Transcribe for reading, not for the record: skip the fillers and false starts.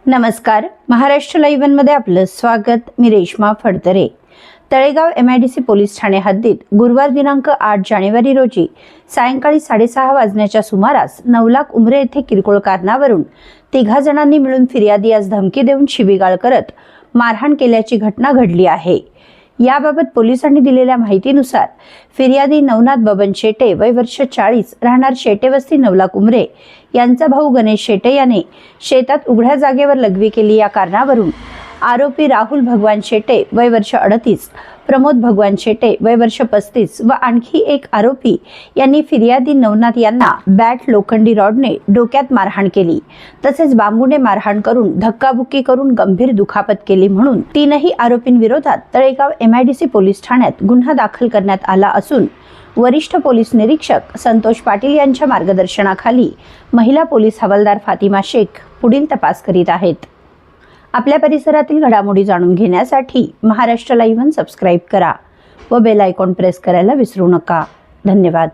नमस्कार, महाराष्ट्र लाईव्ह मध्ये आपलं स्वागत। मी रेश्मा फडतरे। तळेगाव MIDC पोलीस ठाणे हद्दीत गुरुवार दिनांक 8 जानेवारी रोजी सायंकाळी 6:30 वाजण्याच्या सुमारास 9 लाख उमरे येथे किरकोळ कारणावरून 3 जणांनी मिळून फिर्यादी यास धमकी देऊन शिवीगाळ करत मारहाण केल्याची घटना घडली आहे। याबाबत पोलिसांनी दिलेल्या माहितीनुसार फिर्यादी नवनाथ बबन शेटे वय वर्ष 40 राहणार शेटे वस्ती 9 लाख उमरे यांचा भाऊ गणेश शेटे याने शेतात उघड्या जागेवर लघवी केली। या कारणावरून आरोपी राहुल भगवान शेटे वय वर्ष 38, प्रमोद भगवान शेटे वय वर्ष 35 व आणखी एक आरोपी यांनी फिर्यादी नवनाथ यांना बॅट लोखंडी रॉडने डोक्यात मारहाण केली, तसेच बांबूने मारहाण करून धक्काबुक्की करून गंभीर दुखापत केली। म्हणून तीनही आरोपींविरोधात तळेगाव MIDC पोलीस ठाण्यात गुन्हा दाखल करण्यात आला असून वरिष्ठ पोलीस निरीक्षक संतोष पाटील यांच्या मार्गदर्शनाखाली महिला पोलीस हवालदार फातिमा शेख पुढील तपास करीत आहेत। आपल्या परिसरातील घडामोडी जाणून घेण्यासाठी महाराष्ट्र लाईव्ह सबस्क्राइब करा व बेल आयकॉन प्रेस करायला विसरू नका। धन्यवाद।